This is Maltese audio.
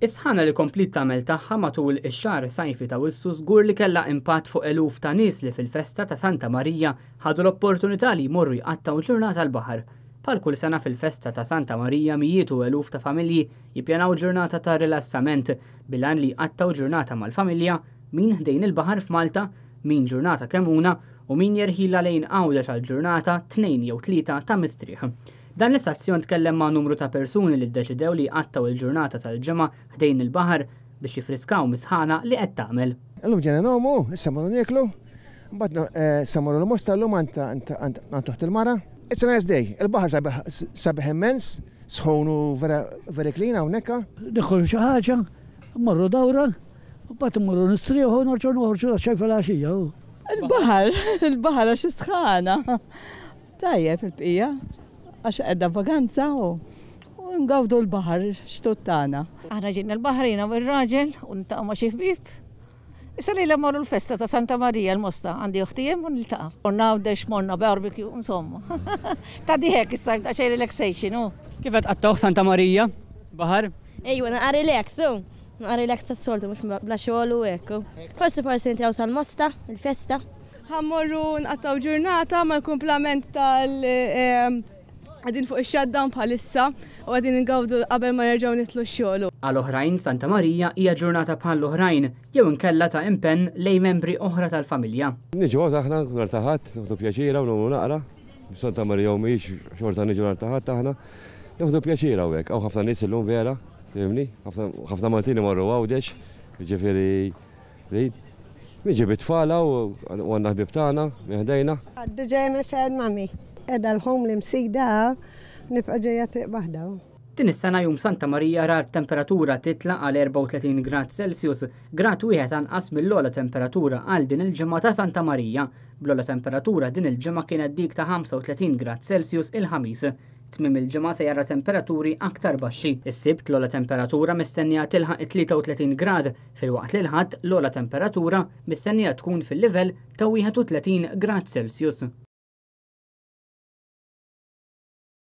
Is-sħana li komplit tagħmel tagħha matul ix-xahar sajfi ta' wissu żgur li kellha impatt fuq eluf ta' nies li fil-festa ta' Santa Marija ħadu l-opportunità li jmorru jqattaw ġurnata l-baħar. Bħal kull sena fil-festa ta' Santa Marija mijiet u eluf ta' familji jippjanaw ġurnata ta' rilassament bilan li jqattaw ġurnata mal-familja min ħdejn il-baħar f'Malta, min ġurnata kemuna u min jerħila lejn għawda tal-ġurnata 2 jew 3 ta' mistrieħ. Dan l-istazzjon tkellem ma' numru ta' persuni li ddeċidew li jqattaw il-ġurnata tal-ġimgħa ħdejn il-baħar biex jifriskaw misħana li qed tagħmel. Illum ġena nomu, issa morru nieklu, mbagħad sa morru l-mosta llum għand toħt il-mara. It's a nice day, il-baħar sabiħ immens, sħonu very clean hawnhekk. Dħol xi ħaġa, mmorru dawra, u mbagħad immorru nistrieħu norġgħu noħorġu għax filgħaxija. Il-baħar għax isħana. Tajjeb il-bqija. Għax għedda vaganza u ngawdu l-bahar xtut tagħna. Aħna ġinna l-baħrina u r-raġel u niltaqgħu ma' xi ħbieb. Issa lejla morru l-festa ta' Santa Marija l-Mosta għandi uħtijem u niltaqgħu. Morna għawdex morna barbecue insomma. Ta' diħek issa ta' xej relaxation u. Kif qed qattaw Santa Marija? Baħar? Ejwa, naqa relaxu. Naqa relax tas-soltu mhux bla xogħol u hekk. Forsi nintraw sal-Mosta, il-festa. Ħammorru nqattaw ġurnata mal-kumplament għadin fuq ix-xaddan bħalissa u għadin ngawdu qabel ma nerġgħu nitlu x-xogħol. Għal oħrajn Santa Marija hija ġurnata bħal oħrajn jew inkella ta' impenn lejn membri oħra tal-familja. Niġu aħna nartaħat, noħdu pjaċira u nagħmlu naqra. Santa Marija u mhix xorta niġu nartaħat aħna. Noħdu pjaċira hawnhekk, hawn ħafna nies illum vera, fehmni, ħafna Maltini marru għawdex, jiġifieri niġi bit-tfala u għandna ħbieb tagħna, meħdejna. Għaddi ġej mill-fejn mami. Edha l-ħom li msida nibqa' ġejja triq waħda. Din is-sena jum Santa Marija rar temperatura titla għal 34 grad Celsius, grad wieħed anqas mill-ogħla temperatura għal din il-ġimgħa ta' Santa Marija. Bl-ogħla temperatura din il-ġimgħa kienet dik ta' 35 grad Celsius il-ħamis. Tmiem il-ġimgħa se jara temperaturi aktar baxxi. Is-sibt l-ogħla temperatura mistennija tilħaq 33 grad, filwaqt li l-ħadd l-ogħla temperatura mistennija tkun fil-livell ta' 31 grad Celsius.